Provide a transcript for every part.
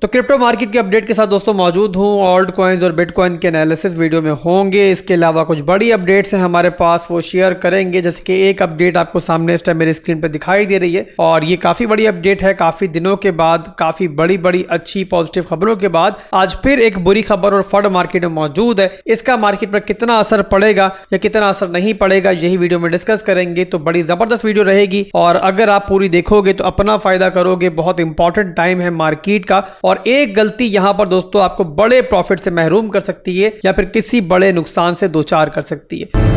तो crypto market के update के साथ दोस्तों मौजूद हूँ। ऑल्ट कॉइन्स और बिटकॉइन के एनालिसिस वीडियो में होंगे। इसके अलावा कुछ बड़ी अपडेट्स हैं हमारे पास, वो शेयर करेंगे। जैसे कि एक अपडेट आपको सामने इस टाइम मेरी स्क्रीन पर दिखाई दे रही है और ये काफी बड़ी अपडेट है। काफी दिनों के बाद, काफी बड़ी अच्छी पॉजिटिव खबरों के बाद आज फिर एक बुरी खबर और फंड मार्केट में मौजूद है। इसका मार्केट पर कितना असर पड़ेगा या कितना असर नहीं पड़ेगा, यही वीडियो में डिस्कस करेंगे। तो बड़ी जबरदस्त वीडियो रहेगी और अगर आप पूरी देखोगे तो अपना फायदा करोगे। बहुत इंपॉर्टेंट टाइम है मार्केट का और एक गलती यहां पर दोस्तों आपको बड़े प्रॉफिट से महरूम कर सकती है या फिर किसी बड़े नुकसान से दो चार कर सकती है।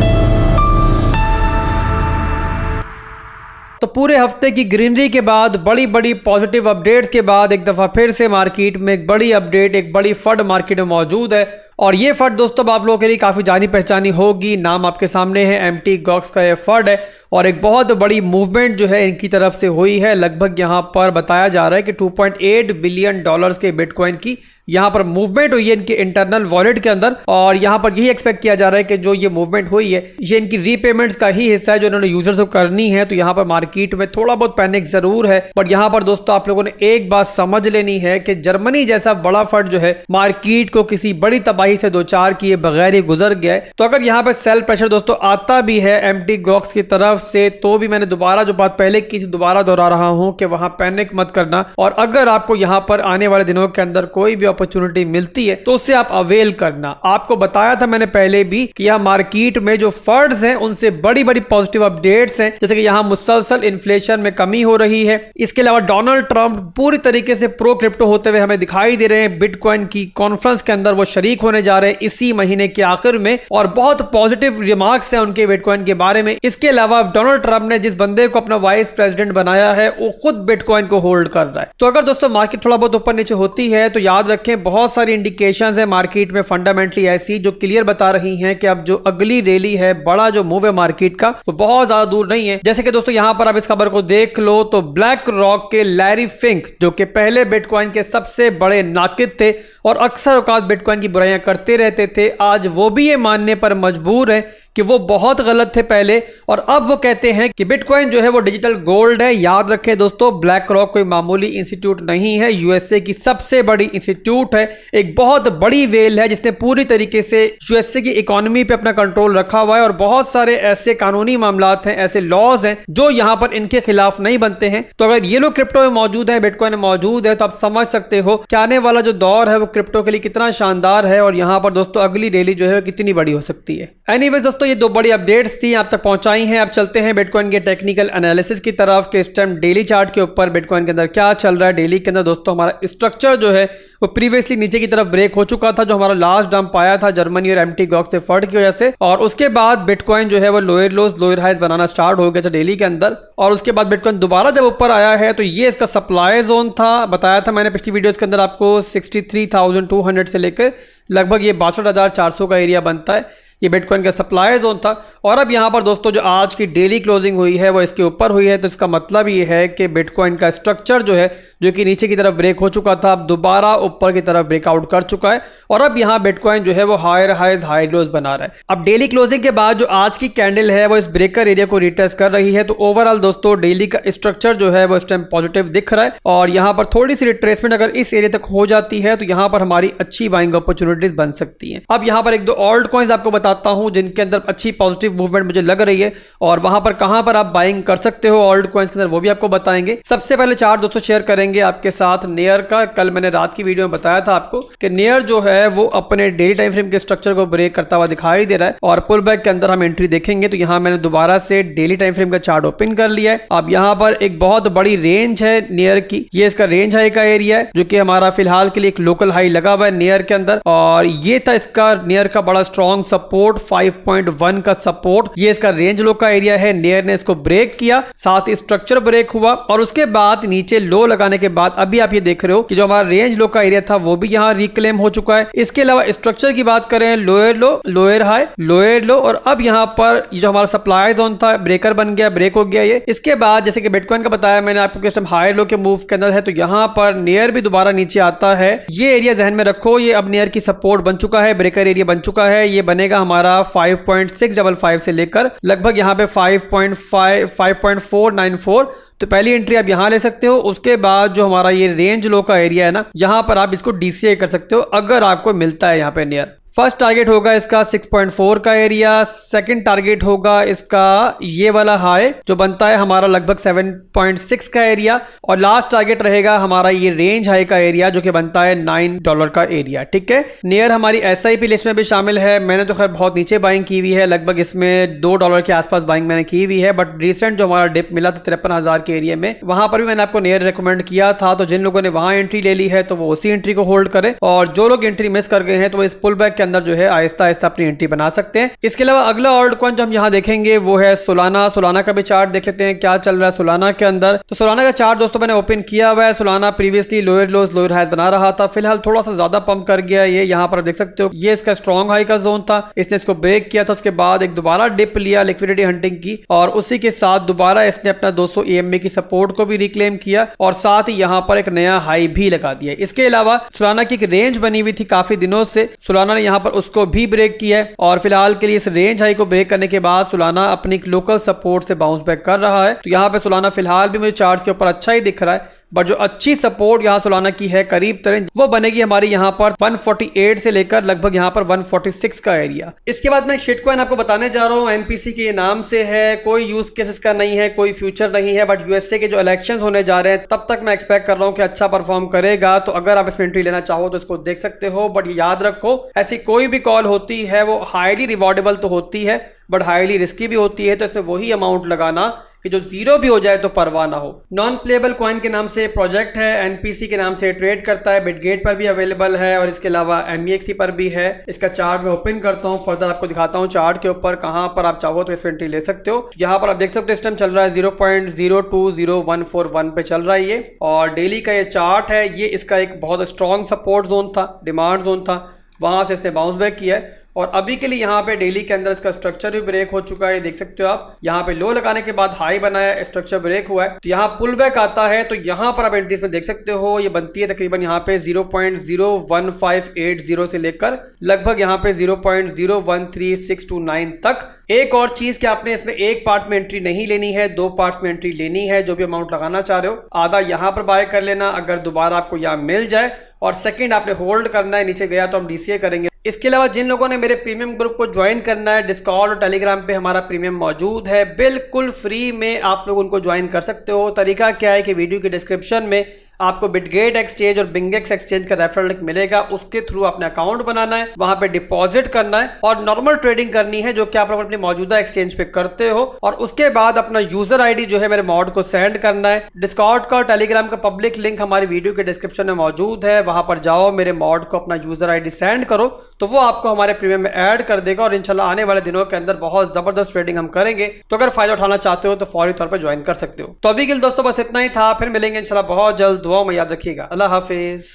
तो पूरे हफ्ते की ग्रीनरी के बाद, बड़ी पॉजिटिव अपडेट्स के बाद एक दफा फिर से मार्केट में एक बड़ी अपडेट, एक बड़ी फंड मार्केट में मौजूद है। और ये फंड दोस्तों आप लोगों के लिए काफ़ी जानी पहचानी होगी। नाम आपके सामने है, mt gox का ये फंड है और एक बहुत बड़ी मूवमेंट जो है इनकी तरफ से हुई है। लगभग यहाँ पर बताया जा रहा है कि 2.8 बिलियन डॉलर्स के बिटकॉइन की यहाँ पर मूवमेंट हुई है इनके इंटरनल वॉलेट के अंदर। और यहाँ पर यही एक्सपेक्ट किया जा रहा है कि जो ये मूवमेंट हुई है ये इनकी रीपेमेंट्स का ही हिस्सा है जो इन्होंने यूजर्स को करनी है। तो यहाँ पर मार्केट में थोड़ा बहुत पैनिक जरूर है, बट यहाँ पर दोस्तों आप लोगों ने एक बात समझ लेनी है कि जर्मनी जैसा बड़ा फंड जो है मार्केट को किसी बड़ी तबाही से दो चार किए बगैर ही गुजर गया है। तो अगर यहाँ पर सेल प्रेशर दोस्तों आता भी है mt gox की तरफ से, तो भी मैंने दोबारा जो बात पहले की थी दोबारा दोहरा रहा हूं कि वहां पैनिक मत करना। और अगर आपको यहां पर आने वाले दिनों के अंदर कोई भी अपॉर्चुनिटी मिलती है तो उससे आप अवेल करना। आपको बताया था मैंने पहले भी कि यह मार्केट में जो फंड्स हैं उनसे बड़ी पॉजिटिव अपडेट्स हैं, जैसे कि यहां मुसलसल इन्फ्लेशन में कमी हो रही है। इसके अलावा डोनाल्ड ट्रंप पूरी तरीके से प्रो क्रिप्टो होते हुए हमें दिखाई दे रहे हैं। बिटकॉइन की कॉन्फ्रेंस के अंदर वो शरीक होने जा रहे हैं इसी महीने के आखिर में और बहुत पॉजिटिव रिमार्क्स हैं उनके बिटकॉइन के बारे में। इसके अलावा डोनाल्ड ट्रंप ने जिस बंदे को अपना वाइस प्रेसिडेंट बनाया है वो खुद बिटकॉइन को होल्ड कर रहा है। तो अगर दोस्तों मार्केट थोड़ा बहुत ऊपर नीचे होती है तो याद रखें बहुत सारी इंडिकेशंस है मार्केट में फंडामेंटली ऐसी जो क्लियर बता रही हैं कि अब जो अगली रैली है, बड़ा जो मूव है मार्केट का, वो बहुत ज्यादा दूर नहीं है। जैसे कि दोस्तों यहां पर आप इस खबर को देख लो तो ब्लैक रॉक के लैरी फिंक, जो कि पहले बिटकॉइन के सबसे बड़े नाकिद थे और अक्सर औकात बिटकॉइन की बुराइयां करते रहते थे, आज वो भी ये मानने पर मजबूर है कि वो बहुत गलत थे पहले और अब वो कहते हैं कि बिटकॉइन जो है वो डिजिटल गोल्ड है। याद रखें दोस्तों, ब्लैक रॉक कोई मामूली इंस्टीट्यूट नहीं है, यूएसए की सबसे बड़ी इंस्टीट्यूट है, एक बहुत बड़ी वेल है जिसने पूरी तरीके से यूएसए की इकोनॉमी पे अपना कंट्रोल रखा हुआ है और बहुत सारे ऐसे कानूनी मामलात हैं, ऐसे लॉज हैं जो यहाँ पर इनके खिलाफ नहीं बनते हैं। तो अगर ये लोग क्रिप्टो में मौजूद है, बिटकॉइन में मौजूद है, तो आप समझ सकते हो कि आने वाला जो दौर है वो क्रिप्टो के लिए कितना शानदार है और यहाँ पर दोस्तों अगली रैली जो है कितनी बड़ी हो सकती है। एनीवेज दोस्तों, ये दो बड़ी अपडेट्स थी, आप तक पहुंचाई हैं। अब चलते हैं बिटकॉइन के टेक्निकल एनालिसिस की तरफ कि इस टाइम डेली चार्ट के ऊपर बिटकॉइन के अंदर क्या चल रहा है। डेली के अंदर दोस्तों हमारा स्ट्रक्चर जो है वो प्रीवियसली नीचे की तरफ ब्रेक हो चुका था, जो हमारा लास्ट डंप आया था जर्मनी और mt gox से फंड की वजह से, और उसके बाद बिटकॉइन जो है वो लोअर लोज लोअर हाइज बनाना स्टार्ट हो गया था डेली के अंदर। और उसके बाद बिटकॉइन दोबारा जब ऊपर आया है तो ये इसका सप्लाई जोन था। बताया था मैंने पिछली वीडियोस के अंदर आपको 63,200 से लेकर लगभग ये 62,400 का एरिया बनता है, ये बिटकॉइन का सप्लाई जोन था। और अब यहाँ पर दोस्तों जो आज की डेली क्लोजिंग हुई है वो इसके ऊपर हुई है, तो इसका मतलब ये है कि बिटकॉइन का स्ट्रक्चर जो है जो कि नीचे की तरफ ब्रेक हो चुका था, अब दोबारा ऊपर की तरफ ब्रेकआउट कर चुका है और अब यहाँ बिटकॉइन जो है वो हायर हाइज हाई लोज बना रहा है। अब डेली क्लोजिंग के बाद जो आज की कैंडल है वो इस ब्रेकर एरिया को रिटेस्ट कर रही है। तो ओवरऑल दोस्तों डेली का स्ट्रक्चर जो है वो इस टाइम पॉजिटिव दिख रहा है और यहाँ पर थोड़ी सी रिट्रेसमेंट अगर इस एरिया तक हो जाती है तो यहाँ पर हमारी अच्छी बाइंग अपॉर्चुनिटीज बन सकती है। अब यहाँ पर एक दो ऑल्ट कॉइन्स आपको बताता हूं जिनके अंदर अच्छी पॉजिटिव मूवमेंट मुझे लग रही है और वहां पर कहां पर आप बाइंग कर सकते हो ऑल्ट कॉइन्स के अंदर, वो भी आपको बताएंगे। सबसे पहले चार्ट दोस्तों शेयर करेंगे आपके साथ नेयर का। कल मैंने रात की वीडियो में बताया था आपको कि नेयर जो है वो अपने डेली टाइम फ्रेम के स्ट्रक्चर को ब्रेक करता हुआ दिखाई दे रहा है और पुल बैक के अंदर हम एंट्री देखेंगे। तो यहां मैंने दोबारा से डेली टाइम फ्रेम का चार्ट ओपन कर लिया है। अब यहां पर एक बहुत बड़ी रेंज है नेयर की, ये इसका रेंज हाई का एरिया है जो कि हमारा फिलहाल के लिए एक लोकल हाई लगा हुआ है नेयर के अंदर और ये था इसका नेयर का बड़ा स्ट्रॉन्ग सपोर्ट 5.1 का सपोर्ट। ये इसका रेंज लो का एरिया है, नेयर ने इसको ब्रेक किया, साथ ही स्ट्रक्चर ब्रेक हुआ और उसके बाद नीचे लो लगाने के बाद अभी आप ये देख रहे हो कि जो हमारा रेंज लो का एरिया था वो भी यहाँ रिक्लेम हो चुका है। इसके अलावा स्ट्रक्चर की बात करें, लोअर लो लोअर हाई लोअर लो और अब यहाँ पर जो हमारा सप्लाई जोन था ब्रेकर बन गया, ब्रेक हो गया ये। इसके बाद जैसे कि बिटकॉइन का बताया मैंने आपको कि हायर लो के मूव के अंदर है तो यहाँ पर नेयर भी दोबारा नीचे आता है। ये एरिया जहन में रखो, ये अब नेयर की सपोर्ट बन चुका है, ब्रेकर एरिया बन चुका है, ये बनेगा हमारा 5.655 से लेकर लगभग यहाँ पे 5.494। तो पहली एंट्री आप यहाँ ले सकते हो। उसके बाद जो हमारा ये रेंज लो का एरिया है ना, यहाँ पर आप इसको DCA कर सकते हो अगर आपको मिलता है यहाँ पे नियर। फर्स्ट टारगेट होगा इसका 6.4 का एरिया। सेकंड टारगेट होगा इसका ये वाला हाई जो बनता है हमारा लगभग 7.6 का एरिया। और लास्ट टारगेट रहेगा हमारा ये रेंज हाई का एरिया जो कि बनता है $9 का एरिया। ठीक है, नियर हमारी SIP लिस्ट में भी शामिल है। मैंने तो खैर बहुत नीचे बाइंग की हुई है, लगभग इसमें $2 के आसपास बाइंग मैंने की हुई है। बट रिसेंट जो हमारा डिप मिला था 53,000 के एरिया में, वहां पर भी मैंने आपको नियर रिकमेंड किया था। तो जिन लोगों ने वहां एंट्री ले ली है तो वो उसी एंट्री को होल्ड करे, और जो लोग एंट्री मिस कर गए हैं तो वो इस पुल बैक के अंदर जो है आहिस्ता आहिस्ता अपनी एंट्री बना सकते हैं। इसके अलावा अगला ऑल्ट कॉइन जो हम यहाँ देखेंगे वो है सोलाना। सोलाना का भी चार्ट देख लेते हैं क्या चल रहा है सोलाना के अंदर। तो सोलाना का चार्ट दोस्तों मैंने ओपन किया हुआ है। Solana previously lower lows lower highs बना रहा था, फिलहाल थोड़ा सा ज्यादा पंप कर गया ये। यहाँ पर देख सकते हो ये इसका स्ट्रॉन्ग हाई का जोन था, इसने इसको ब्रेक किया था। उसके बाद एक दोबारा डिप लिया लिक्विडिटी हंटिंग की, और उसी के साथ दोबारा इसने अपना 200 EMA की सपोर्ट को भी रिक्लेम किया, और साथ ही यहाँ पर एक नया हाई भी लगा दिया। इसके अलावा सोलाना की एक रेंज बनी हुई थी काफी दिनों से, सोलाना ने यहाँ पर उसको भी ब्रेक किया है। और फिलहाल के लिए इस रेंज हाई को ब्रेक करने के बाद सोलाना अपनी लोकल सपोर्ट से बाउंस बैक कर रहा है। तो यहाँ पे सोलाना फिलहाल भी मुझे चार्ट्स के ऊपर अच्छा ही दिख रहा है, बट जो अच्छी सपोर्ट यहाँ सोलाना की है करीब तरीन वो बनेगी हमारी यहाँ पर 148 से लेकर लगभग यहाँ पर 146 का एरिया। इसके बाद मैं शिट कॉइन आपको बताने जा रहा हूँ। NPC के नाम से है, कोई यूज केस इसका नहीं है, कोई फ्यूचर नहीं है, बट USA के जो इलेक्शंस होने जा रहे हैं तब तक मैं एक्सपेक्ट कर रहा हूँ कि अच्छा परफॉर्म करेगा। तो अगर आप इसमें एंट्री लेना चाहो तो इसको देख सकते हो, बट याद रखो ऐसी कोई भी कॉल होती है वो हाईली रिवॉर्डेबल तो होती है बट हाईली रिस्की भी होती है। तो इसमें वही अमाउंट लगाना कि जो जीरो भी हो जाए तो परवाह ना हो। नॉन प्लेबल कॉइन के नाम से प्रोजेक्ट है, NPC के नाम से ट्रेड करता है, बिटगेट पर भी अवेलेबल है और इसके अलावा MEXC पर भी है। इसका चार्ट मैं ओपन करता हूँ, फर्दर आपको दिखाता हूँ चार्ट के ऊपर कहाँ पर आप चाहो तो इस एंट्री ले सकते हो। यहाँ पर आप देख सकते हो इस टाइम चल रहा है 0.020141 पे चल रहा है ये, और डेली का ये चार्ट है। ये इसका एक बहुत स्ट्रॉन्ग सपोर्ट जोन था, डिमांड जोन था, वहां से इसने बाउंस बैक किया है। और अभी के लिए यहाँ पे डेली के अंदर इसका स्ट्रक्चर भी ब्रेक हो चुका है, देख सकते हो आप। यहाँ पे लो लगाने के बाद हाई बनाया, स्ट्रक्चर ब्रेक हुआ है, तो यहाँ पुल बैक आता है। तो यहाँ पर आप एंट्रीज में देख सकते हो ये बनती है तकरीबन यहाँ पे 0.01580 से लेकर लगभग यहाँ पे 0.013629 तक। एक और चीज कि आपने इसमें एक पार्ट में एंट्री नहीं लेनी है, दो पार्ट्स में एंट्री लेनी है। जो भी अमाउंट लगाना चाह रहे हो आधा यहाँ पर बाय कर लेना अगर दोबारा आपको यहाँ मिल जाए, और सेकंड आपने होल्ड करना है, नीचे गया तो हम DCA करेंगे। इसके अलावा जिन लोगों ने मेरे प्रीमियम ग्रुप को ज्वाइन करना है, डिस्कॉर्ड और टेलीग्राम पे हमारा प्रीमियम मौजूद है, बिल्कुल फ्री में आप लोग उनको ज्वाइन कर सकते हो। तरीका क्या है कि वीडियो के डिस्क्रिप्शन में आपको बिटगेट एक्सचेंज और बिंगेक्स एक्सचेंज का रेफरल लिंक मिलेगा, उसके थ्रू अपना अकाउंट बनाना है, वहां पे डिपॉजिट करना है और नॉर्मल ट्रेडिंग करनी है जो कि आप लोग अपनी मौजूदा एक्सचेंज पे करते हो। और उसके बाद अपना यूजर आईडी जो है मेरे मॉड को सेंड करना है। डिस्कॉर्ड का और टेलीग्राम का पब्लिक लिंक हमारी वीडियो के डिस्क्रिप्शन में मौजूद है, वहां पर जाओ, मेरे मॉड को अपना यूजर आईडी सेंड करो तो वो आपको हमारे प्रीमियम में ऐड कर देगा, और इंशाल्लाह आने वाले दिनों के अंदर बहुत जबरदस्त ट्रेडिंग हम करेंगे। तो अगर फायदा उठाना चाहते हो तो फौरी तौर पर ज्वाइन कर सकते हो। तो अभी के लिए दोस्तों बस इतना ही था, फिर मिलेंगे इंशाल्लाह बहुत जल्द। दुआ में याद रखिएगा। अल्लाह हाफिज।